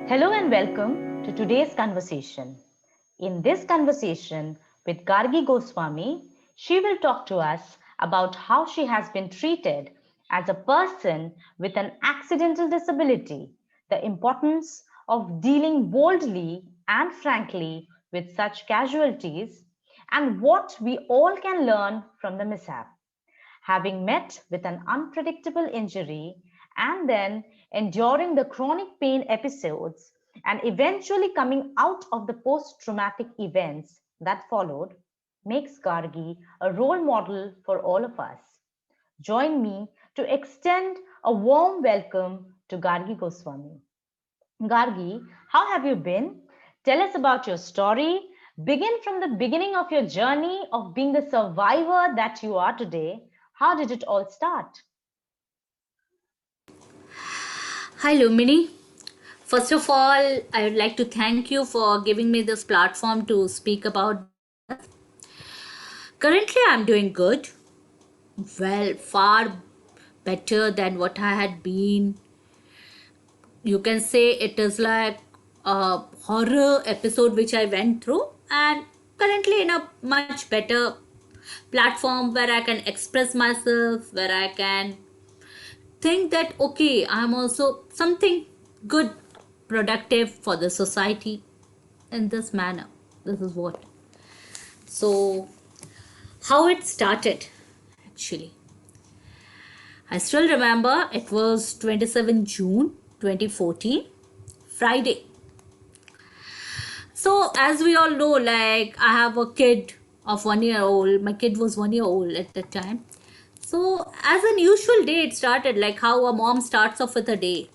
Hello and welcome to today's conversation. In this conversation with Gargi Goswami, she will talk to us about how she has been treated as a person with an accidental disability, the importance of dealing boldly and frankly with such casualties, and what we all can learn from the mishap. Having met with an unpredictable injury and then enduring the chronic pain episodes and eventually coming out of the post traumatic events that followed, makes Gargi a role model for all of us. Join me to extend a warm welcome to Gargi Goswami. Gargi, how have you been? Tell us about your story. Begin from the beginning of your journey of being the survivor that you are today. How did it all start? Hi Lumini. First of all, I would like to thank you for giving me this platform to speak about. Currently, I'm doing good. Well, far better than what I had been. You can say it is like a horror episode which I went through, and currently in a much better platform where I can express myself, where I can think that okay, I'm also something good, productive for the society in this manner. This is what. So, how it started actually. I still remember it was 27 June 2014, Friday. So, as we all know, like I have a kid of 1 year old. My kid was 1 year old at that time. So, as an usual day, it started like how a mom starts off with a day.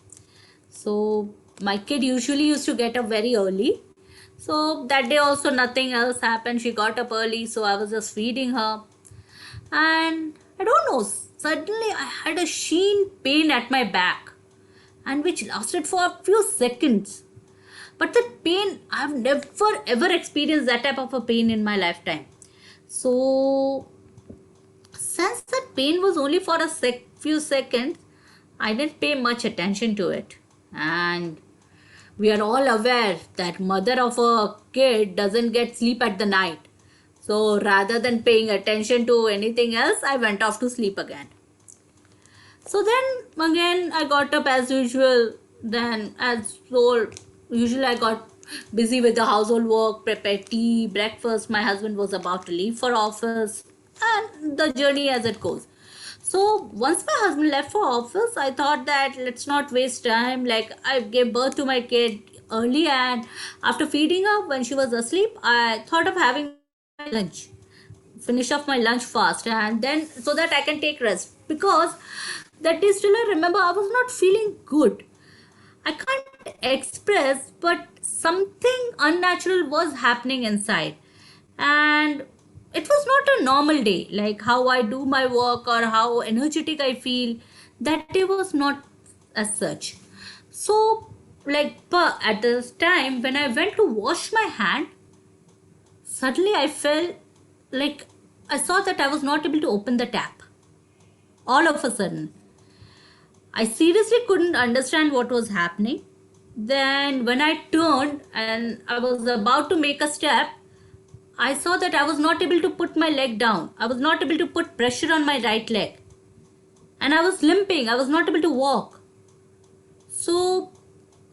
So, my kid usually used to get up very early. So that day also nothing else happened. She got up early, so I was just feeding her. And I don't know, suddenly I had a sheen pain at my back, and which lasted for a few seconds. But that pain, I've never ever experienced that type of a pain in my lifetime. So, since that pain was only for a few seconds, I didn't pay much attention to it. And we are all aware that mother of a kid doesn't get sleep at the night. So rather than paying attention to anything else, I went off to sleep again. So then again I got up as usual. Then as usually I got busy with the household work, prepared tea, breakfast. My husband was about to leave for office, and the journey as it goes. So once my husband left for office, I thought that let's not waste time. Like I gave birth to my kid early, and after feeding her when she was asleep, I thought of having lunch, finish off my lunch fast, and then so that I can take rest, because that day still I remember I was not feeling good. I can't express, but something unnatural was happening inside. And it was not a normal day, like how I do my work or how energetic I feel. That day was not as such. So, like, but at this time, when I went to wash my hand, suddenly I felt like I saw that I was not able to open the tap. All of a sudden, I seriously couldn't understand what was happening. Then, when I turned and I was about to make a step, I saw that I was not able to put my leg down. I was not able to put pressure on my right leg. And I was limping. I was not able to walk. So,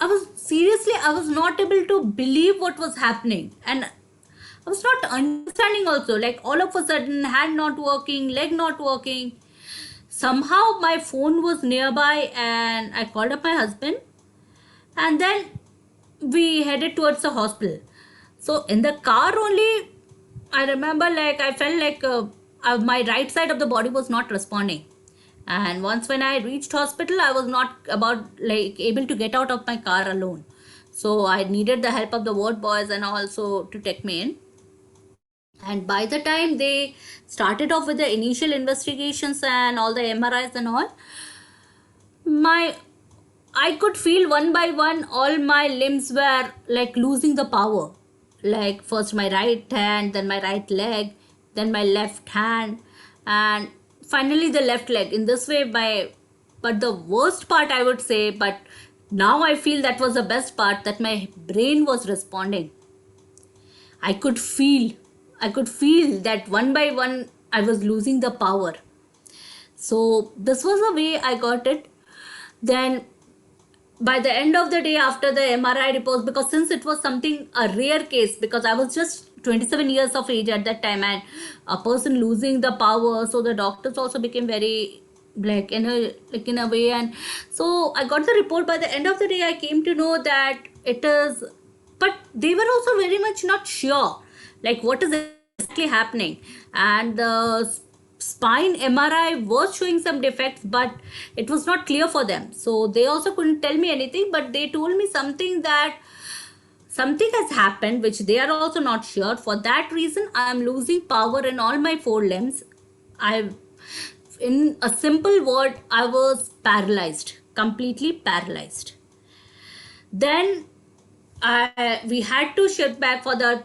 I was not able to believe what was happening. And I was not understanding also. Like all of a sudden, hand not working, leg not working. Somehow my phone was nearby and I called up my husband, and then we headed towards the hospital. So in the car only, I remember like I felt like my right side of the body was not responding. And once when I reached hospital, I was not about like able to get out of my car alone. So I needed the help of the ward boys and also to take me in. And by the time they started off with the initial investigations and all the MRIs and all, my I could feel one by one all my limbs were like losing the power. Like first my right hand, then my right leg, then my left hand, and finally the left leg. In this way, by but the worst part I would say, but Now I feel that was the best part, that my brain was responding. I could feel, I could feel that one by one I was losing the power. So this was the way I got it. Then by the end of the day, after the MRI reports, because since it was something a rare case, because I was just 27 years of age at that time, and a person losing the power, so the doctors also became very in a way. And so I got the report. By the end of the day, I came to know that it is, but they were also very much not sure like what is exactly happening. And the spine MRI was showing some defects, but it was not clear for them, so they also couldn't tell me anything. But they told me something, that something has happened which they are also not sure. For that reason, I am losing power in all my four limbs. I, in a simple word, I was paralyzed, completely paralyzed. Then we had to shift back for the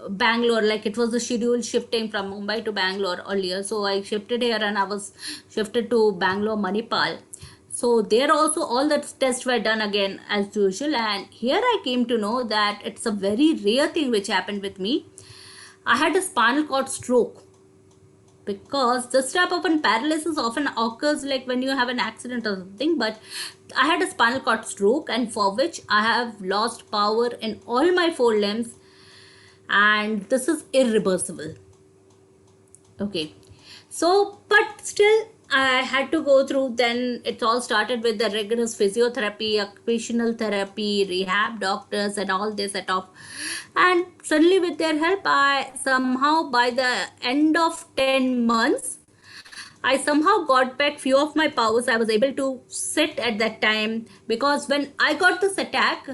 Bangalore, like it was a scheduled shifting from Mumbai to Bangalore earlier. So I shifted here and I was shifted to Bangalore Manipal. So there also all the tests were done again as usual, and here I came to know that it's a very rare thing which happened with me. I had a spinal cord stroke, because this type of an paralysis often occurs like when you have an accident or something. But I had a spinal cord stroke, and for which I have lost power in all my four limbs, and this is irreversible. Okay, so but still I had to go through. Then it all started with the rigorous physiotherapy, occupational therapy, rehab doctors, and all this set off. And suddenly, with their help, I somehow, by the end of 10 months, I somehow got back few of my powers. I was able to sit at that time, because when I got this attack,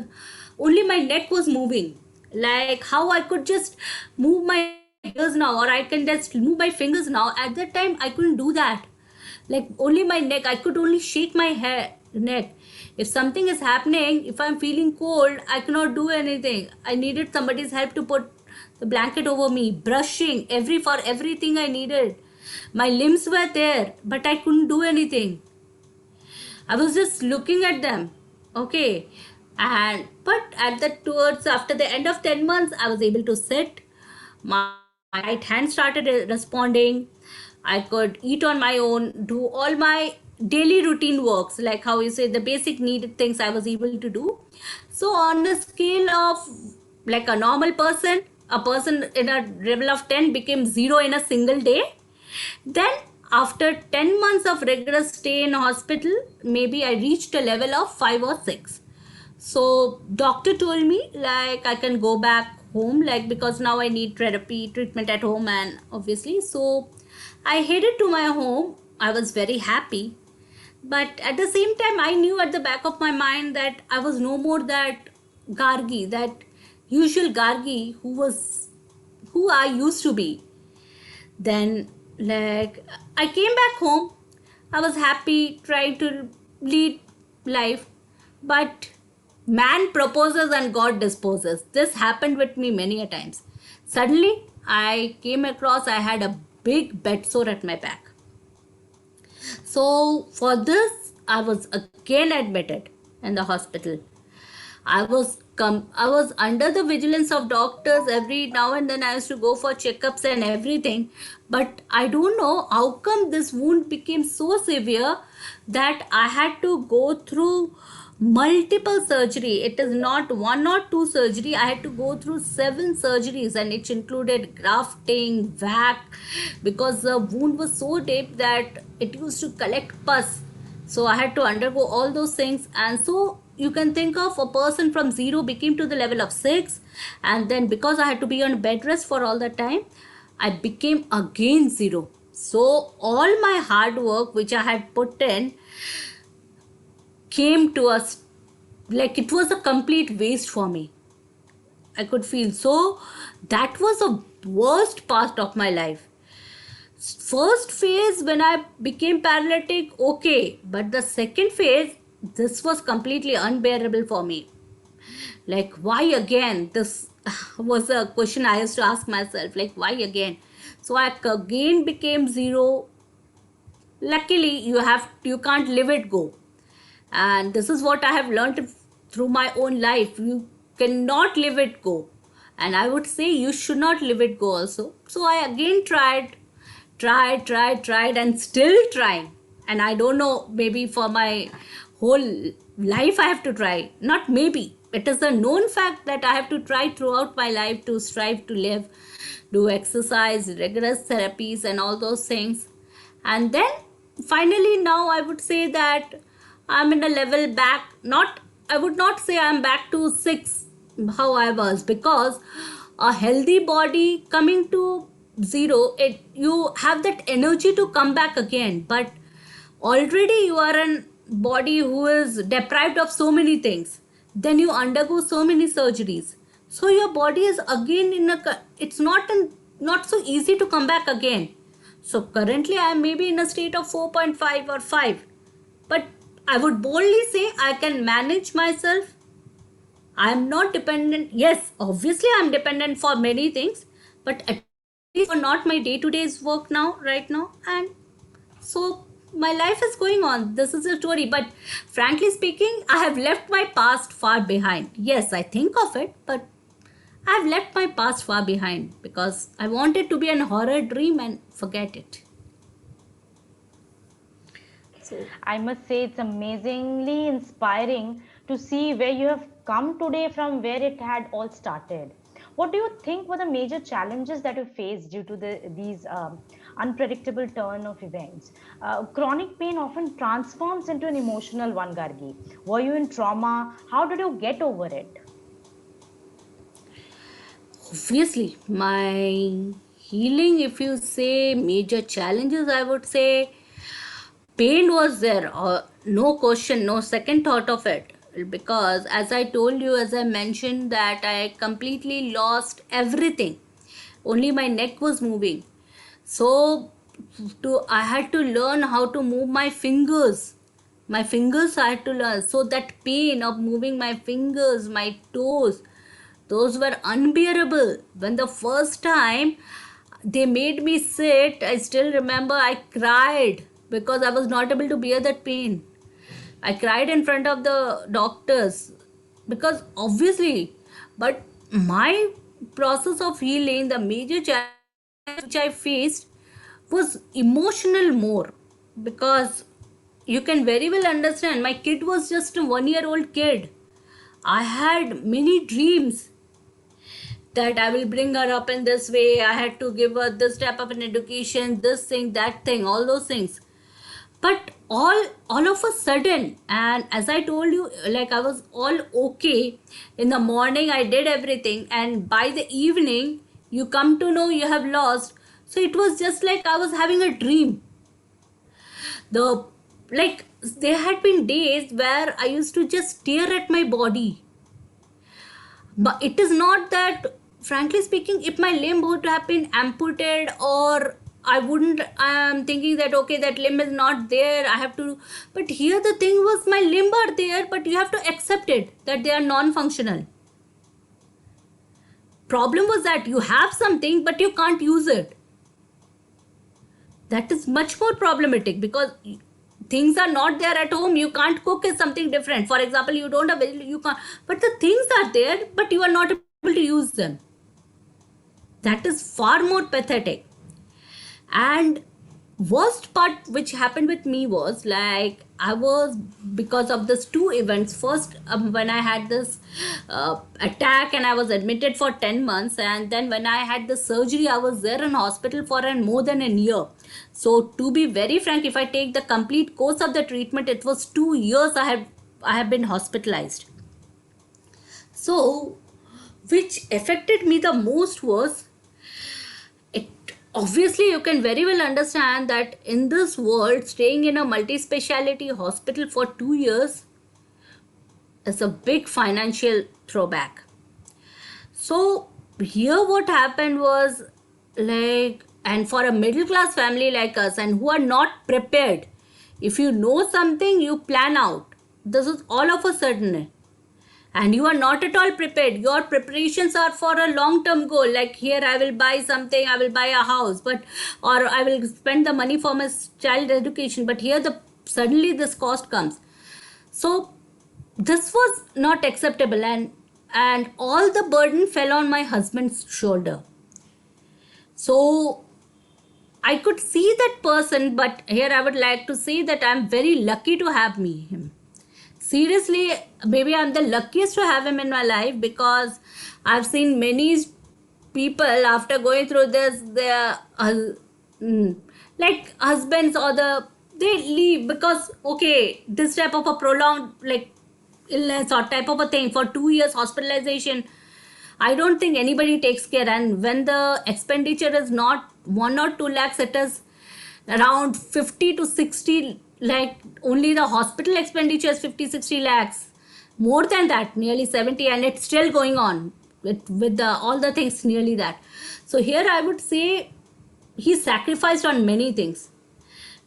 only my neck was moving. Like how I could just move my ears now, or I can just move my fingers now. At that time, I couldn't do that. Like only my neck, I could only shake my neck. If something is happening, if I'm feeling cold, I cannot do anything. I needed somebody's help to put the blanket over me, brushing for everything I needed. My limbs were there, but I couldn't do anything. I was just looking at them. Okay. And but at the towards after the end of 10 months, I was able to sit. My right hand started responding. I could eat on my own, do all my daily routine works, like how you say the basic needed things I was able to do. So on the scale of like a normal person, a person in a level of 10 became 0 in a single day. Then after 10 months of rigorous stay in hospital, maybe I reached a level of 5 or 6. So doctor told me like I can go back home, like because now I need therapy treatment at home, and obviously so I headed to my home. I was very happy, but at the same time I knew at the back of my mind that I was no more that Gargi, that usual Gargi who I used to be. Then like I came back home. I was happy trying to lead life, but man proposes and God disposes. This happened with me many a times. Suddenly I came across I had a big bed sore at my back. So for this I was again admitted in the hospital. I was under the vigilance of doctors. Every now and then I used to go for checkups and everything. But I don't know how come this wound became so severe that I had to go through multiple surgery. It is not one or two surgery. I had to go through 7 surgeries, and it included grafting, vac, because the wound was so deep that it used to collect pus. So I had to undergo all those things. And so you can think of a person from 0 became to the level of 6, and then because I had to be on bed rest for all that time, I became again 0. So all my hard work which I had put in came to us like it was a complete waste for me. I could feel. So that was the worst part of my life. First phase when I became paralytic, okay, but the second phase, this was completely unbearable for me. Like, why again? This was a question I used to ask myself, like, why again? So I again became 0. Luckily, you can't live it go. And this is what I have learned through my own life. You cannot let it go, and I would say you should not let it go also. So I again tried and still trying. And I don't know, maybe for my whole life I have to try. Not maybe, it is a known fact that I have to try throughout my life to strive to live, do exercise, rigorous therapies, and all those things. And then finally, now I would say that I'm in a level back. Not, I would not say I'm back to 6 how I was, because a healthy body coming to 0, it, you have that energy to come back again. But already you are a body who is deprived of so many things, then you undergo so many surgeries, so your body is again in a, it's not so easy to come back again. So currently I am maybe in a state of 4.5 or 5, but I would boldly say I can manage myself. I am not dependent. Yes, obviously I am dependent for many things, but at least for not my day to day's work now, right now. And so my life is going on. This is a story. But frankly speaking, I have left my past far behind. Yes, I think of it, but I have left my past far behind because I wanted to be an horror dream and forget it. So I must say it's amazingly inspiring to see where you have come today from where it had all started. What do you think were the major challenges that you faced due to these unpredictable turn of events? Chronic pain often transforms into an emotional one, Gargi. Were you in trauma? How did you get over it? obviously, my healing, if you say major challenges, I would say pain was there, no question, no second thought of it. Because as I told you, as I mentioned, that I completely lost everything, only my neck was moving. So to I had to learn how to move my fingers. My fingers I had to learn. So that pain of moving my fingers, my toes, those were unbearable. When the first time they made me sit, I still remember I cried because I was not able to bear that pain. I cried in front of the doctors because obviously, but my process of healing, the major challenge which I faced was emotional more, because you can very well understand my kid was just a 1 year old kid. I had many dreams that I will bring her up in this way. I had to give her this type of an education, this thing, that thing, all those things. But all of a sudden, and as I told you, like I was all okay. In the morning, I did everything, and by the evening, you come to know you have lost. So it was just like I was having a dream. The like there had been days where I used to just stare at my body, but it is not that, frankly speaking, if my limb would have been amputated, or I wouldn't, I'm thinking that okay, that limb is not there, I have to. But here the thing was, my limb are there, but you have to accept it that they are non-functional. Problem was that you have something but you can't use it. That is much more problematic, because things are not there at home. You can't cook is something different. For example, you don't have, you can't, but the things are there but you are not able to use them. That is far more pathetic. And worst part which happened with me was, like, I was, because of this two events. First, when I had this attack and I was admitted for 10 months, and then when I had the surgery, I was there in hospital for more than a year. So to be very frank, if I take the complete course of the treatment, it was 2 years I have been hospitalized. So which affected me the most was, it, obviously you can very well understand that in this world, staying in a multi-speciality hospital for 2 years is a big financial throwback. So here what happened was, like, and for a middle class family like us, and who are not prepared, if you know something, you plan out. This is all of a sudden, and you are not at all prepared. Your preparations are for a long term goal, like here I will buy something, I will buy a house, but, or I will spend the money for my child education, but here the suddenly this cost comes. So this was not acceptable, and all the burden fell on my husband's shoulder. So I could see that person, but here I would like to say that I'm very lucky to have him. Seriously, maybe I'm the luckiest to have him in my life, because I've seen many people after going through this, their mm, like husbands or they leave because, okay, this type of a prolonged like illness or type of a thing for 2 years hospitalization. I don't think anybody takes care, and when the expenditure is not 1 or 2 lakhs, it is around 50 to 60. Like only the hospital expenditure is 50-60 lakhs. More than that, nearly 70, and it's still going on with all the things nearly that. So here I would say he sacrificed on many things,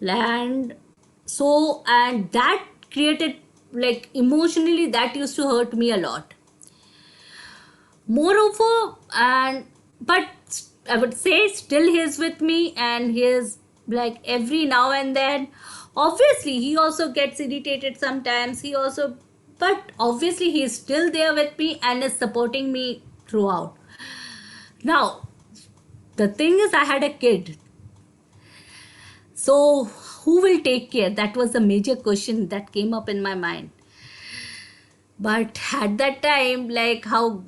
and and that created, like, emotionally, that used to hurt me a lot. Moreover, and but I would say still he is with me, and he is like every now and then. Obviously he also gets irritated sometimes, he also, but obviously he is still there with me and is supporting me throughout. Now the thing is, I had a kid, so who will take care? That was a major question that came up in my mind. But at that time, like how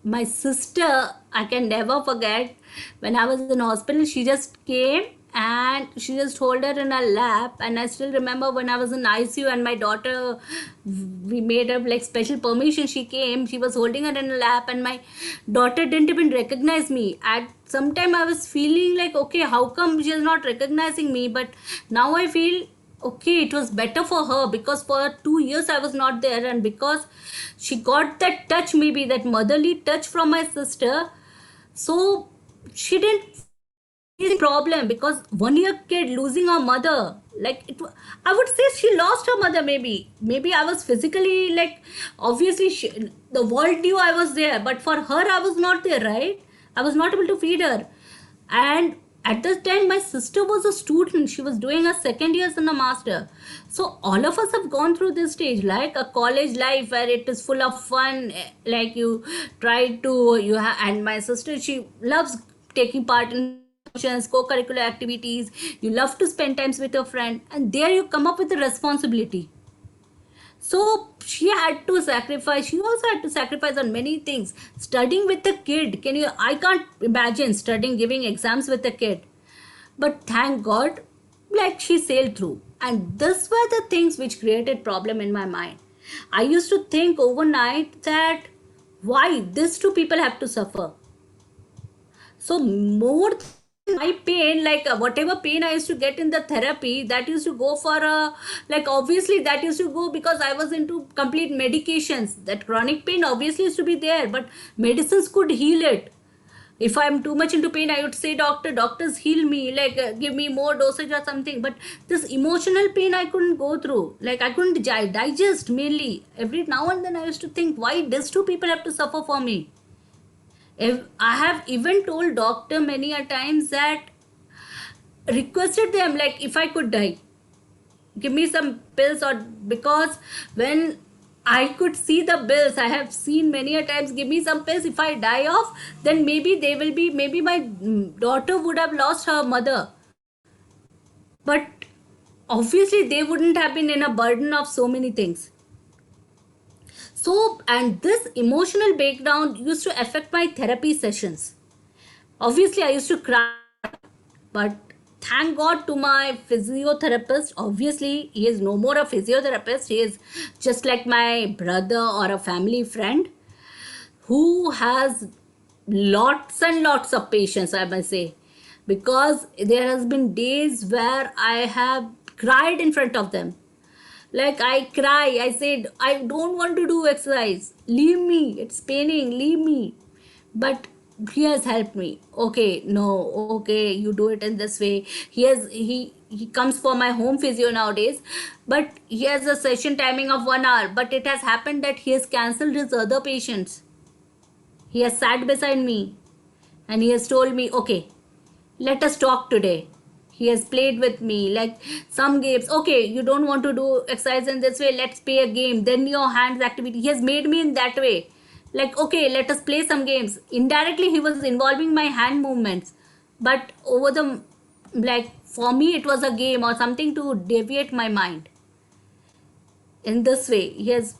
my sister, I can never forget, when I was in hospital, she just came and she just hold her in her lap. And I still remember when I was in ICU and my daughter, we made up like special permission, she came, she was holding her in her lap, and my daughter didn't even recognize me. At some time I was feeling like, okay, how come she is not recognizing me? But now I feel, okay, it was better for her, because for 2 years I was not there, and because she got that touch, maybe that motherly touch from my sister, so she didn't face problem. Because 1 year kid losing her mother, like I would say she lost her mother. Maybe I was physically, like, obviously the world knew I was there, but for her I was not there, right? I was not able to feed her. And at that time my sister was a student, she was doing her second years in a master. So all of us have gone through this stage, like a college life where it is full of fun, like you try to you have. And my sister, she loves taking part in functions, co-curricular activities, you love to spend times with your friend, and there you come up with a responsibility. So she had to sacrifice, she also had to sacrifice on many things. Studying with a kid, can you, I can't imagine studying, giving exams with a kid. But thank God, like, she sailed through. And this were the things which created problem in my mind. I used to think overnight that why these two people have to suffer. So more than my pain, like whatever pain I used to get in the therapy, that used to go for a, like, obviously that used to go because I was into complete medications. That chronic pain obviously used to be there, but medicines could heal it. If I'm too much into pain, I would say, doctors heal me, like give me more dosage or something. But this emotional pain I couldn't go through, like I couldn't digest. Mainly every now and then I used to think, why these two people have to suffer for me? If I have even told doctor many a times that, requested them, like, if I could die, give me some pills. Or because when I could see the bills, I have seen many a times, give me some pills, if I die off, then maybe they will be, maybe my daughter would have lost her mother, but obviously they wouldn't have been in a burden of so many things. So, and this emotional breakdown used to affect my therapy sessions. Obviously I used to cry, but thank God to my physiotherapist. Obviously he is no more a physiotherapist, he is just like my brother or a family friend, who has lots and lots of patience, I must say. Because there has been days where I have cried in front of them. Like I cry, I said, I don't want to do exercise, leave me, it's paining, leave me. But he has helped me. Okay, no, okay, you do it in this way. He comes for my home physio nowadays, but he has a session timing of 1 hour. But it has happened that he has cancelled his other patients. He has sat beside me and he has told me, okay, let us talk today. He has played with me like some games. Okay, you don't want to do exercise in this way, let's play a game. Then your hands activity, he has made me in that way. Like, okay, let us play some games. Indirectly he was involving my hand movements, but over the, like, for me it was a game or something to deviate my mind. In this way he has.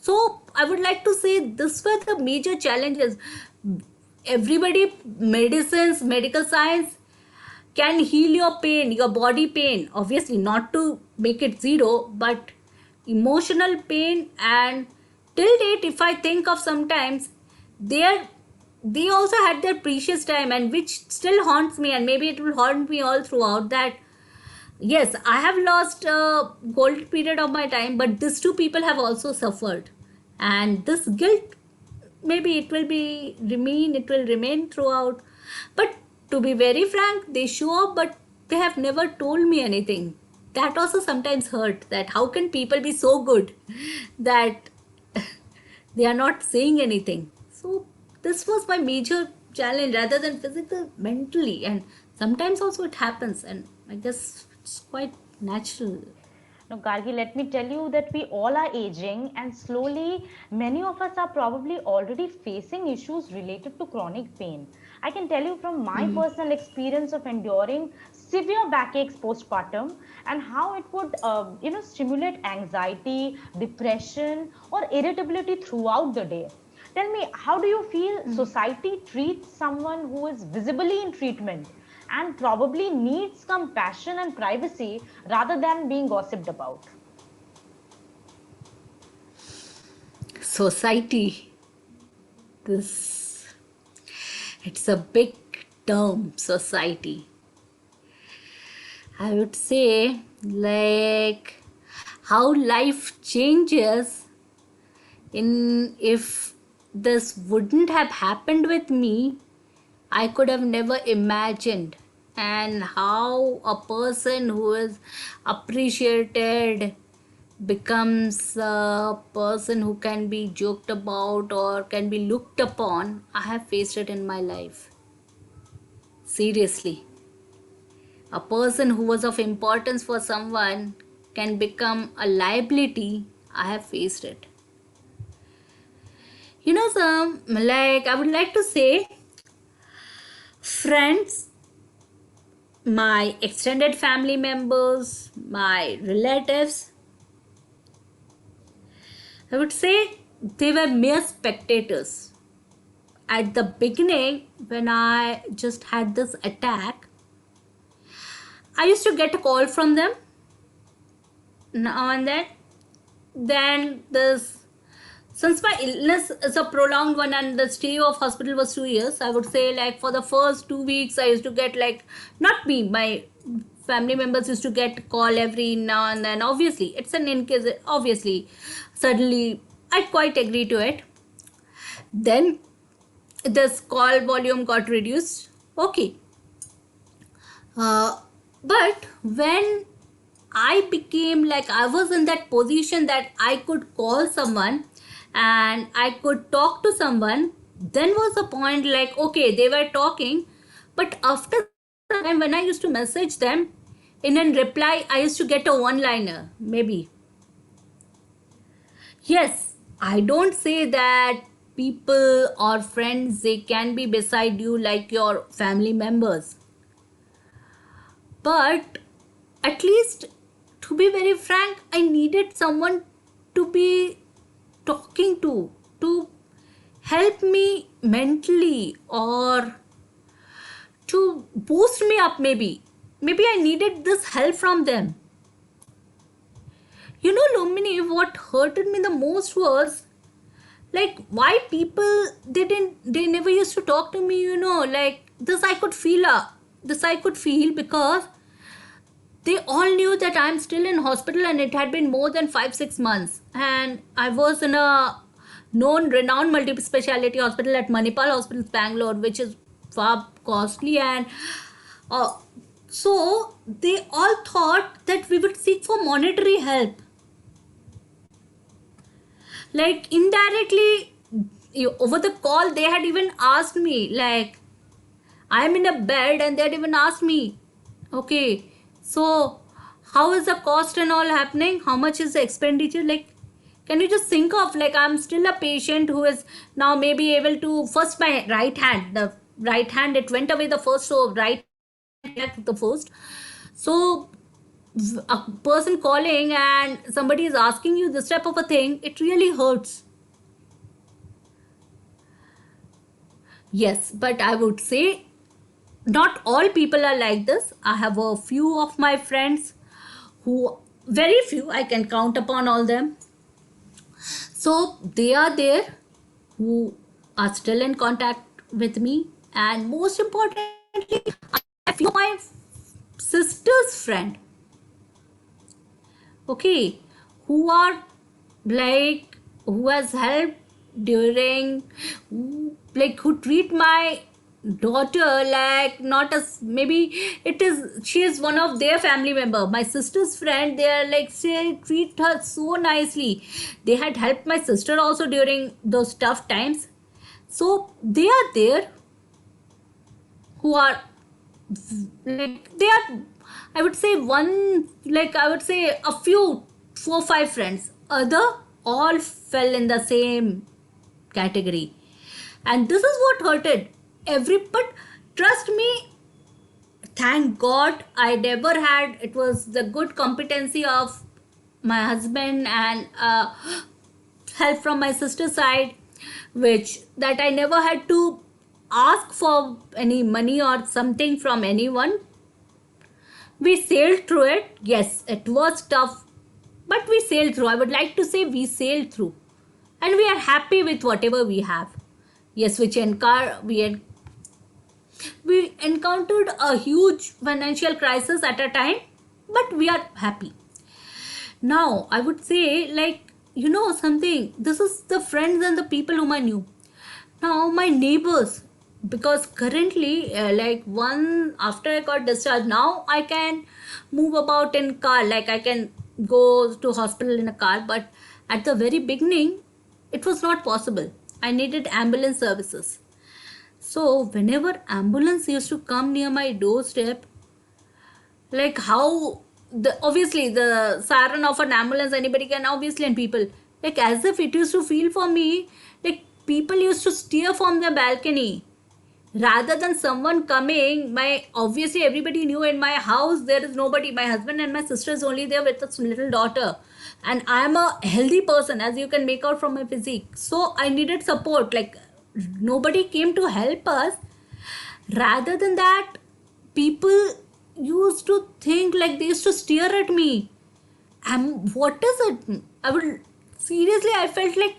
So I would like to say this were the major challenges. Everybody, medicines, medical science can heal your pain, your body pain, obviously not to make it zero, but emotional pain. And till date, if I think of sometimes, they are, they also had their precious time, and which still haunts me, and maybe it will haunt me all throughout. That yes, I have lost a gold period of my time, but these two people have also suffered, and this guilt, maybe it will remain throughout. But to be very frank, they show up, but they have never told me anything. That also sometimes hurt, that how can people be so good that they are not saying anything. So this was my major challenge, rather than physical, mentally. And sometimes also it happens, and I guess it's quite natural. Now, Gargi, let me tell you that we all are aging, and slowly, many of us are probably already facing issues related to chronic pain. I can tell you from my personal experience of enduring severe backaches postpartum, and how it would, stimulate anxiety, depression, or irritability throughout the day. Tell me, how do you feel society treats someone who is visibly in treatment and probably needs compassion and privacy rather than being gossiped about? Society, this, it's a big term, society. I would say, like, how life changes in, if this wouldn't have happened with me, I could have never imagined. And how a person who is appreciated becomes a person who can be joked about or can be looked upon. I have faced it in my life. Seriously. A person who was of importance for someone can become a liability. I have faced it. Some, like, I would like to say, friends, my extended family members, my relatives, I would say they were mere spectators. At the beginning, when I just had this attack, I used to get a call from them now and then. Then this, since my illness is a prolonged one and the stay of hospital was 2 years, I would say, like, for the first 2 weeks I used to get, like, not me, my family members used to get call every now and then. Obviously it's an in case, obviously suddenly I quite agree to it. Then this call volume got reduced. Okay. But when I became, like, I was in that position that I could call someone and I could talk to someone, then was the point, like, okay, they were talking, but after time when I used to message them, in a reply I used to get a one liner, maybe. Yes, I don't say that people or friends, they can be beside you like your family members, but at least, to be very frank, I needed someone to be talking to help me mentally, or to boost me up. Maybe I needed this help from them. Lumini, what hurted me the most was, like, why people, they never used to talk to me. Like, this I could feel because they all knew that I'm still in hospital, and it had been more than 5-6 months, and I was in a known renowned multi-speciality hospital at Manipal Hospitals, Bangalore, which is far costly. And uh, so they all thought that we would seek for monetary help. Like, indirectly, over the call they had even asked me, like, I'm in a bed, and they had even asked me, Okay, so how is the cost and all happening? How much is the expenditure? Like, can you just think of, like, I'm still a patient who is now maybe able to first my right hand, the right hand, it went away the first, so right hand the first. So a person calling and somebody is asking you this type of a thing, it really hurts. Yes, but I would say not all people are like this. I have a few of my friends who, very few, I can count upon all them. So they are there who are still in contact with me, and most importantly, I feel my sister's friend, okay, who are like, who has helped during, like, who treat my daughter like not as, maybe it is, she is one of their family member, my sister's friend, they are like, say, treat her so nicely. They had helped my sister also during those tough times. So they are there who are, like, they are, I would say one, like, I would say a few, 4 5 friends, other all fell in the same category. And this is what hurted every, but trust me, thank god I never had, it was the good competency of my husband and help from my sister's side, which that I never had to ask for any money or something from anyone. We sailed through it. Yes, it was tough, but we sailed through. I would like to say we sailed through, and we are happy with whatever we have. Yes, we encountered a huge financial crisis at a time, but we are happy. Now, I would say, like, you know something, this is the friends and the people whom I knew. Now, my neighbors, because currently, like, one after I got discharged, now I can move about in car, like, I can go to hospital in a car, but at the very beginning, it was not possible. I needed ambulance services. So, whenever ambulance used to come near my doorstep, like how the obviously the siren of an ambulance anybody can obviously, and people, like, as if it used to feel for me, like people used to steer from the balcony rather than someone coming. My obviously everybody knew in my house there is nobody, my husband and my sister is only there with a little daughter, and I am a healthy person as you can make out from my physique, so I needed support. Like, nobody came to help us. Rather than that, people used to think, like, they used to stare at me. What is it? I would seriously, I felt like,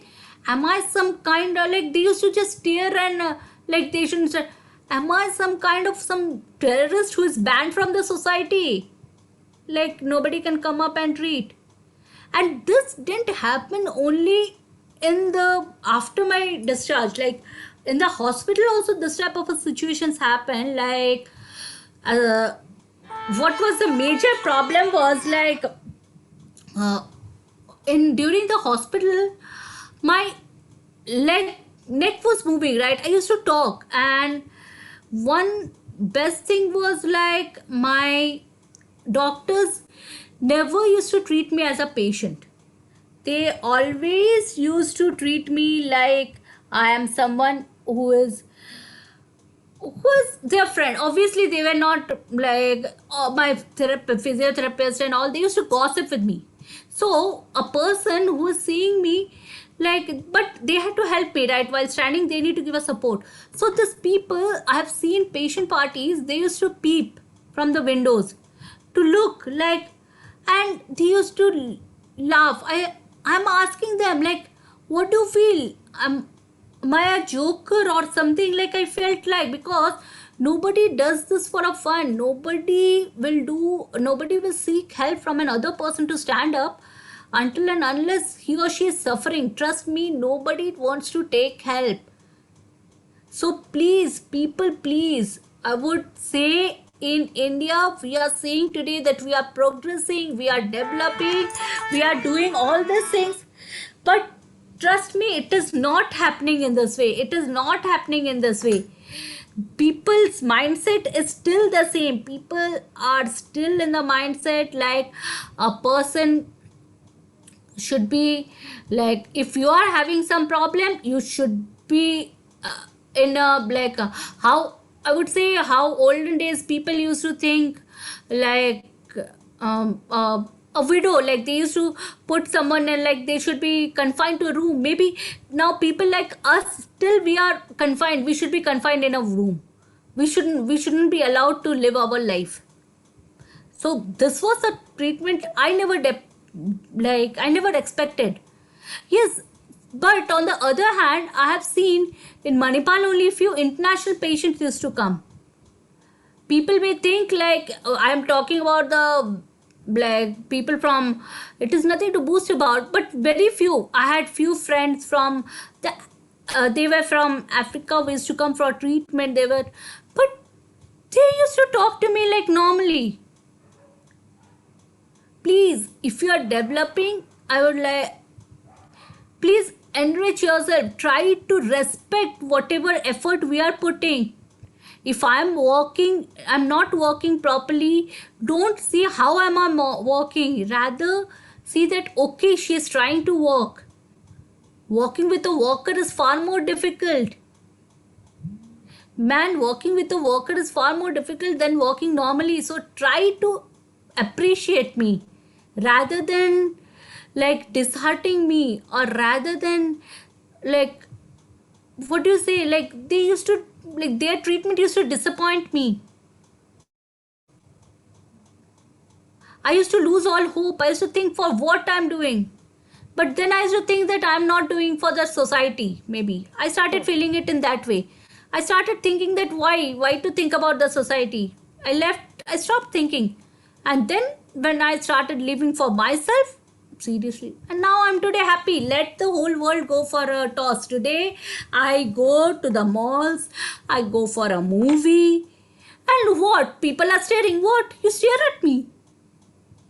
am I some kind of, like, they used to just stare and like they shouldn't say, am I some kind of some terrorist who is banned from the society? Like, nobody can come up and treat. And this didn't happen only in the after my discharge, like in the hospital also this type of a situations happen. Like, uh, what was the major problem was, like, uh, in during the hospital, my leg neck was moving, right? I used to talk, and one best thing was, like, my doctors never used to treat me as a patient. They always used to treat me like I am someone who is their friend. Obviously, they were not like my physiotherapist and all. They used to gossip with me. So a person who is seeing me, like, but they had to help me, right? While standing, they need to give us support. So these people, I have seen patient parties. They used to peep from the windows to look, like, and they used to laugh. I'm asking them, like, what do you feel? Am I a joker or something? Like, I felt like, because nobody does this for a fun. Nobody will seek help from another person to stand up until and unless he or she is suffering. Trust me, nobody wants to take help. So please, people, please, I would say, in India, we are saying today that we are progressing, we are developing, we are doing all these things. But trust me, it is not happening in this way. It is not happening in this way. people's mindset is still the same. People are still in the mindset like a person should be like, if you are having some problem, you should be in a like how I would say how olden days people used to think, like um uh, a widow, like they used to put someone in, like they should be confined to a room. Maybe now people like us, still we are confined, we should be confined in a room. We shouldn't be allowed to live our life. So this was a treatment I never expected. Yes, but on the other hand, I have seen in Manipal only few international patients used to come. People may think like I am talking about the like people from, it is nothing to boast about, but very few. I had few friends from the they were from Africa. We used to come for treatment. They were, but they used to talk to me like normally. Please, if you are developing, I would like, please enrich yourself. Try to respect whatever effort we are putting. If I'm not working properly, don't see how am I working. Rather see that okay, she is trying to work. Working with a worker is far more difficult. Man, working with a worker is far more difficult than working normally. So try to appreciate me rather than like disheartening me, or rather than like, what do you say, like they used to, like their treatment used to disappoint me. I used to lose all hope. I used to think for what I'm doing. But then I used to think that I'm not doing for the society, maybe. I started feeling it in that way. I started thinking that why? Why to think about the society? I stopped thinking. And then when I started living for myself, seriously. And now I'm today happy. Let the whole world go for a toss. Today I go to the malls, I go for a movie. And what? People are staring. What? You stare at me.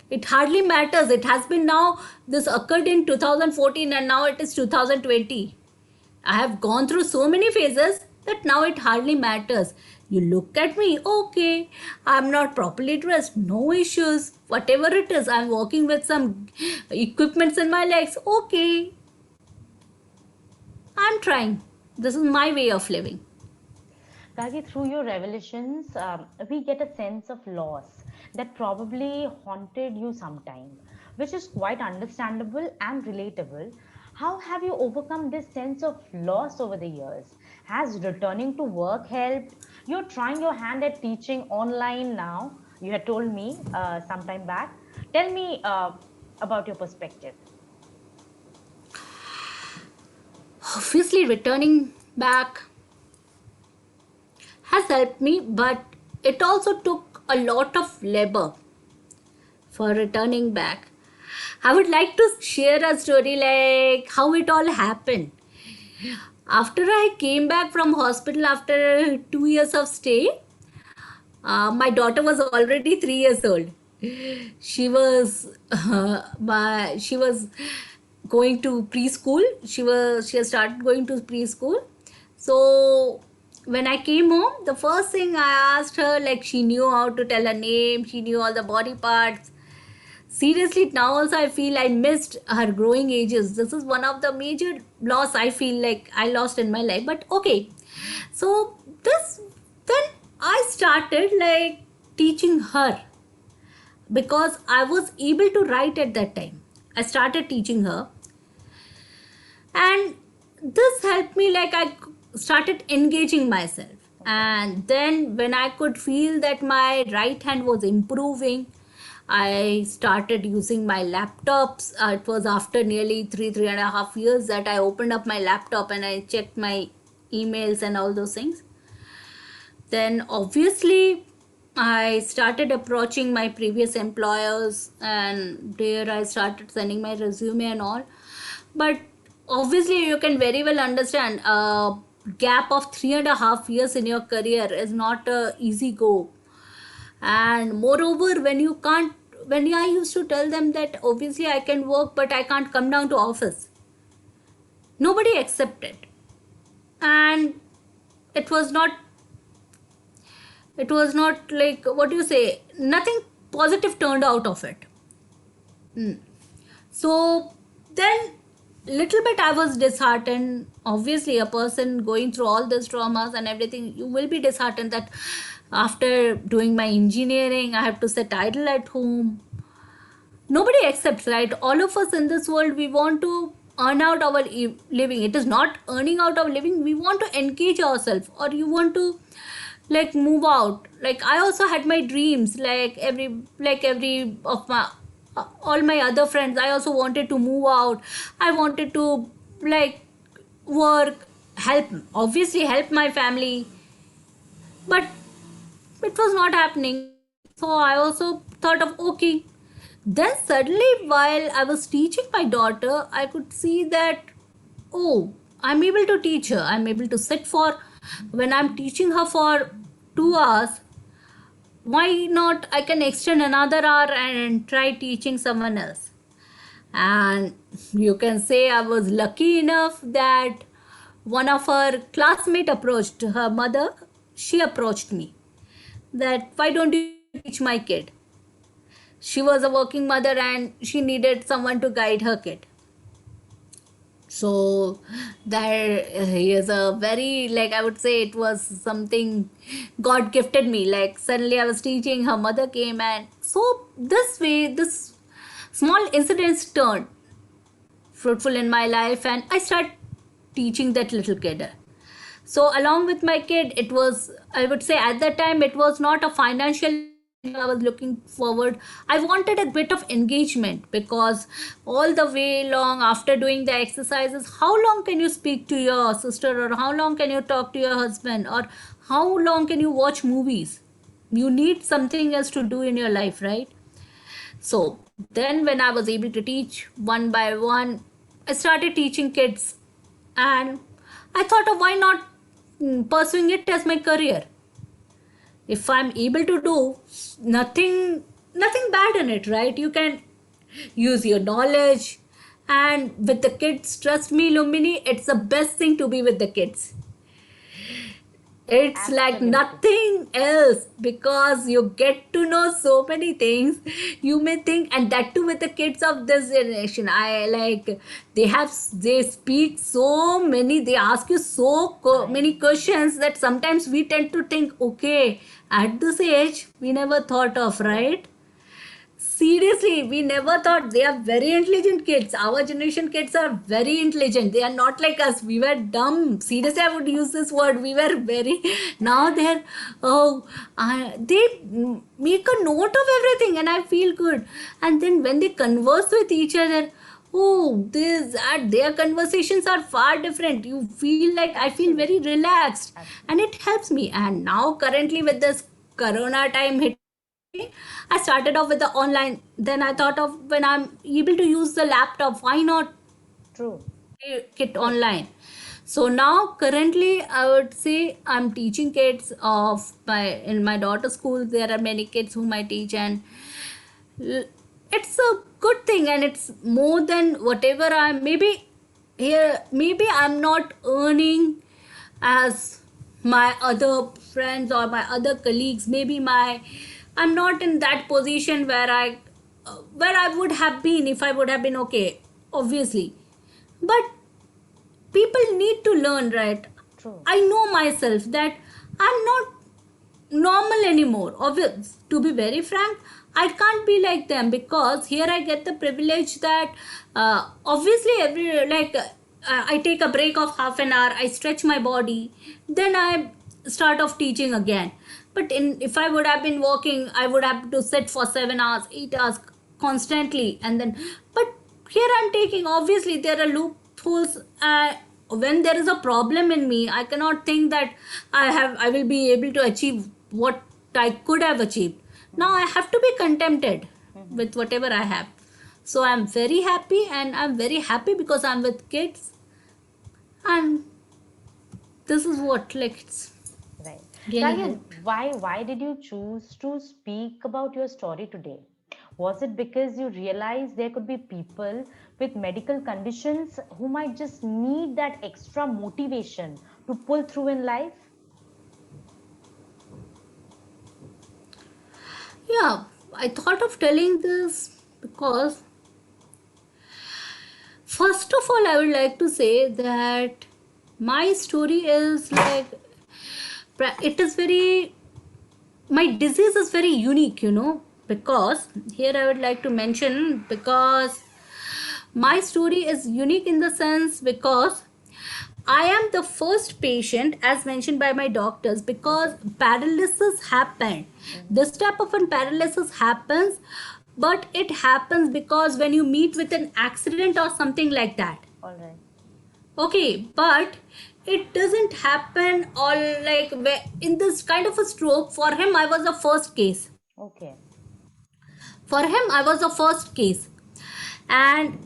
It hardly matters. It has been now, this occurred in 2014 and now it is 2020. I have gone through so many phases that now it hardly matters. You look at me, okay, I'm not properly dressed, no issues. Whatever it is, I'm walking with some equipments in my legs, okay, I'm trying. This is my way of living. Gargi, through your revelations, we get a sense of loss that probably haunted you sometime, which is quite understandable and relatable. How have you overcome this sense of loss over the years? Has returning to work helped? You're trying your hand at teaching online now, you had told me some time back. Tell me about your perspective. Obviously, returning back has helped me, but it also took a lot of labor for returning back. I would like to share a story like how it all happened. After I came back from hospital after 2 years of stay, my daughter was already 3 years old. She was going to preschool. She had started going to preschool. So when I came home, the first thing I asked her, like she knew how to tell her name, she knew all the body parts. Seriously, now also I feel I missed her growing ages. This is one of the major loss I feel like I lost in my life. But okay, so this then I started like teaching her, because I was able to write at that time. I started teaching her, and this helped me, like I started engaging myself. And then when I could feel that my right hand was improving, I started using my laptops. It was after nearly 3.5 years that I opened up my laptop and I checked my emails and all those things. Then obviously I started approaching my previous employers, and there I started sending my resume and all. But obviously you can very well understand a gap of 3.5 years in your career is not a easy go. And moreover, when I used to tell them that obviously I can work but I can't come down to office, nobody accepted. And it was not It was not like, what do you say, nothing positive turned out of it. So then, little bit I was disheartened. Obviously, a person going through all these traumas and everything, you will be disheartened that after doing my engineering, I have to sit idle at home. Nobody accepts, right? All of us in this world, we want to earn out our living. It is not earning out our living. We want to engage ourselves, or you want to like move out. Like I also had my dreams, like every of my all my other friends. I also wanted to move out. I wanted to like work, help, obviously help my family, but it was not happening. So I also thought of, okay. Then suddenly, while I was teaching my daughter, I could see that, oh, I'm able to teach her. I'm able to sit for, when I'm teaching her for 2 hours, why not I can extend another hour and try teaching someone else. And you can say I was lucky enough that one of her classmate approached her mother. She approached me that, why don't you teach my kid? She was a working mother and she needed someone to guide her kid. So there he is a very, like, I would say it was something God gifted me. Like suddenly I was teaching, her mother came, and so this way this small incidents turned fruitful in my life, and I started teaching that little kid. So along with my kid, it was, I would say at that time, it was not a financial thing I was looking forward. I wanted a bit of engagement, because all the way long after doing the exercises, how long can you speak to your sister, or how long can you talk to your husband, or how long can you watch movies? You need something else to do in your life, right? So then, when I was able to teach one by one, I started teaching kids, and I thought of, why not pursuing it as my career? If I'm able to do nothing bad in it, right? You can use your knowledge, and with the kids, trust me, Lumini, it's the best thing to be with the kids. It's like Absolutely. nothing else, because you get to know so many things. You may think, and that too with the kids of this generation, I like, they speak so many, they ask you so Right. many questions that sometimes we tend to think, okay, at this age we never thought of, Correct. right? Seriously, we never thought. They are very intelligent kids. Our generation kids are very intelligent. They are not like us. We were dumb. Seriously, I would use this word. We were very. Now they're, oh, they make a note of everything, and I feel good. And then when they converse with each other, oh, this, that, their conversations are far different. You feel like, I feel very Absolutely. relaxed, and Absolutely. it helps me. And now, currently, with this Corona time hitting, I started off with the online. Then I thought of, when I'm able to use the laptop, why not True. take it True. online? So now currently I would say I'm teaching kids of my, in my daughter's school. There are many kids whom I teach, and it's a good thing, and it's more than whatever I, maybe here, maybe I'm not earning as my other friends or my other colleagues. Maybe my, I'm not in that position where I would have been if I would have been, okay, obviously. But people need to learn, right? True. I know myself that I'm not normal anymore. Obvious, to be very frank, I can't be like them, because here I get the privilege that obviously every, like I take a break of half an hour, I stretch my body, then I start off teaching again. But in, if I would have been working, I would have to sit for 7 hours, 8 hours constantly, and then, but here I'm taking, obviously there are loopholes. When there is a problem in me, I cannot think that I will be able to achieve what I could have achieved. Now I have to be contented Mm-hmm. with whatever I have. So I'm very happy, and I'm very happy because I'm with kids, and this is what, like, it's Right. really Ryan, helped. why did you choose to speak about your story today? Was it because you realized there could be people with medical conditions who might just need that extra motivation to pull through in life? Yeah, I thought of telling this because, first of all, I would like to say that my story is like, it is very, my disease is very unique, because here I would like to mention, because my story is unique in the sense because I am the first patient, as mentioned by my doctors, because Okay. paralysis happened. Mm-hmm. This type of an paralysis happens, but it happens because when you meet with an accident or something like that. All right. Okay, but it doesn't happen all like in this kind of a stroke. For him, I was the first case. Okay. For him, I was the first case. And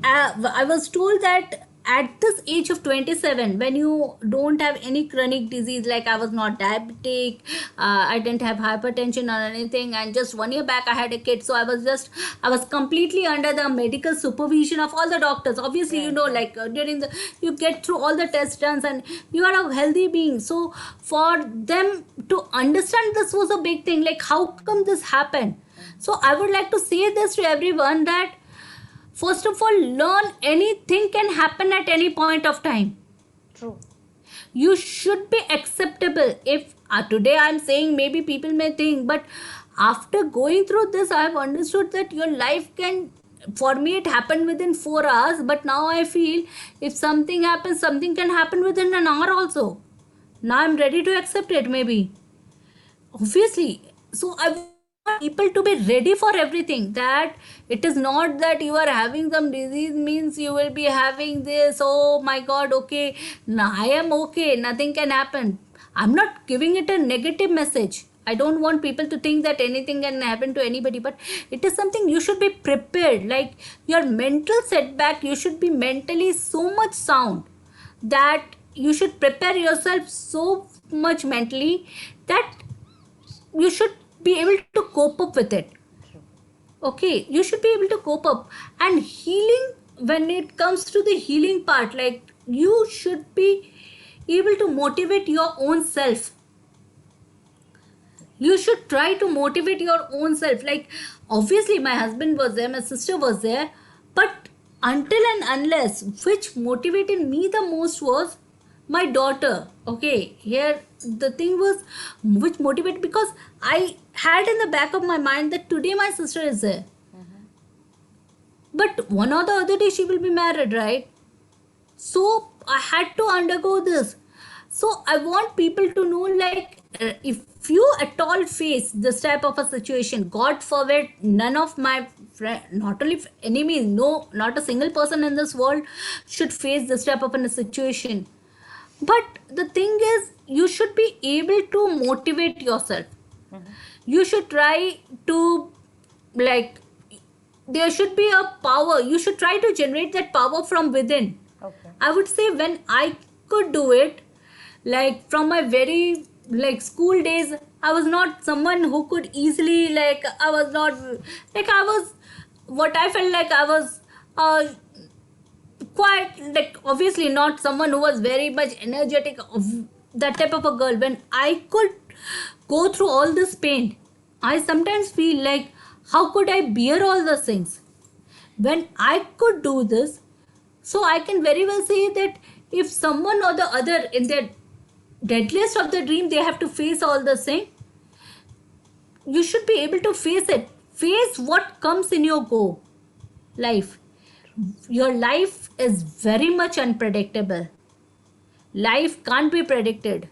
I was told that at this age of 27, when you don't have any chronic disease, like I was not diabetic, I didn't have hypertension or anything, and just 1 year back I had a kid, so I was completely under the medical supervision of all the doctors. Obviously, Right, right. like during the, you get through all the tests done, and you are a healthy being. So for them to understand this was a big thing, like how come this happened. Mm-hmm. So I would like to say this to everyone that, first of all, learn anything can happen at any point of time. True. You should be acceptable. If today I'm saying, maybe people may think, but after going through this, I've understood that your life can. For me, it happened within 4 hours, but now I feel if something happens, something can happen within an hour also. Now I'm ready to accept it, maybe. Obviously. So I want people to be ready for everything, that it is not that you are having some disease means you will be having this, oh my god, okay, now I am okay, nothing can happen. I'm not giving it a negative message. I don't want people to think that anything can happen to anybody, but it is something you should be prepared. Like your mental setback, you should be mentally so much sound that you should prepare yourself so much mentally that you should be able to cope up with it. True. Okay, you should be able to cope up. And healing, when it comes to the healing part, like you should be able to motivate your own self. You should try to motivate your own self. Like obviously my husband was there, my sister was there, but until and unless, which motivated me the most was my daughter. Okay, here the thing was, which motivated, because I had in the back of my mind that today my sister is there, Mm-hmm. but one or the other day she will be married, right? So I had to undergo this. So I want people to know, like if you at all face this type of a situation, god forbid, none of my friend, not only enemies, no, not a single person in this world should face this type of a situation. But the thing is, you should be able to motivate yourself. Mm-hmm. You should try to, like, there should be a power. You should try to generate that power from within. Okay. I would say when I could do it, like from my very like school days, I was not someone who could easily, like I was not, like I was, what I felt like I was uh, quite, like obviously not someone who was very much energetic of that type of a girl. When I could go through all this pain, I sometimes feel like, how could I bear all those things when I could do this? So I can very well say that if someone or the other in their deadliest of the dream, they have to face all the same, you should be able to face it. Face what comes in your go life. Your life is very much unpredictable. Life can't be predicted.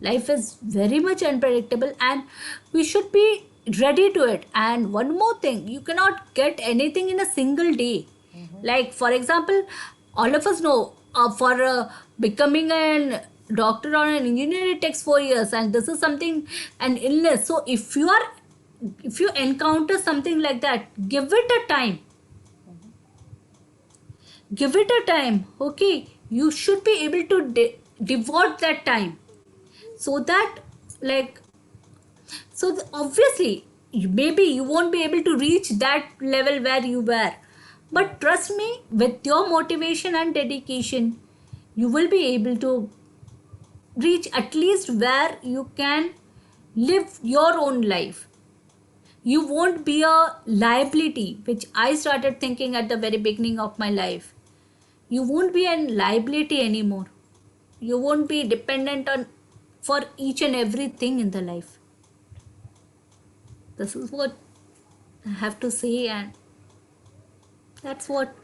Life is very much unpredictable, and we should be ready to it. And one more thing, you cannot get anything in a single day. Mm-hmm. Like for example, all of us know, for becoming an doctor or an engineer, it takes 4 years, and this is something, an illness. So if you encounter something like that, give it a time. Mm-hmm. Give it a time. Okay, you should be able to devote that time, so that, like, so obviously maybe you won't be able to reach that level where you were, but Right. trust me, with your motivation and dedication, you will be able to reach at least where you can live your own life. You won't be a liability, which I started thinking at the very beginning of my life. You won't be a liability anymore. You won't be dependent on for each and everything in the life. This is what I have to say, and that's what.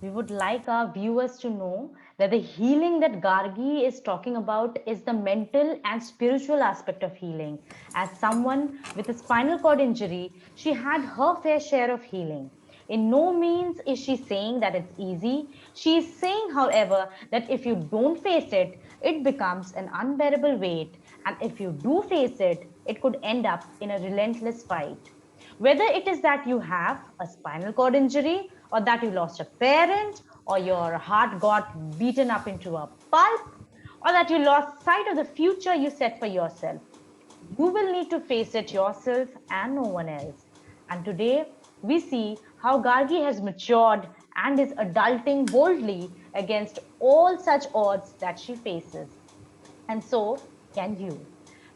We would like our viewers to know that the healing that Gargi is talking about is the mental and spiritual aspect of healing. As someone with a spinal cord injury, she had her fair share of healing. In no means is she saying that it's easy. She is saying, however, that if you don't face it, it becomes an unbearable weight. And if you do face it, it could end up in a relentless fight. Whether it is that you have a spinal cord injury, or that you lost a parent, or your heart got beaten up into a pulp, or that you lost sight of the future you set for yourself, you will need to face it yourself and no one else. And today, we see how Gargi has matured and is adulting boldly against all such odds that she faces. And so can you.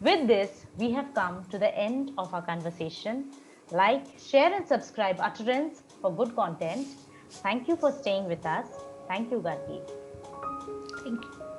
With this, we have come to the end of our conversation. Like, share, and subscribe Utterance for good content. Thank you for staying with us. Thank you, Gargi. Thank you.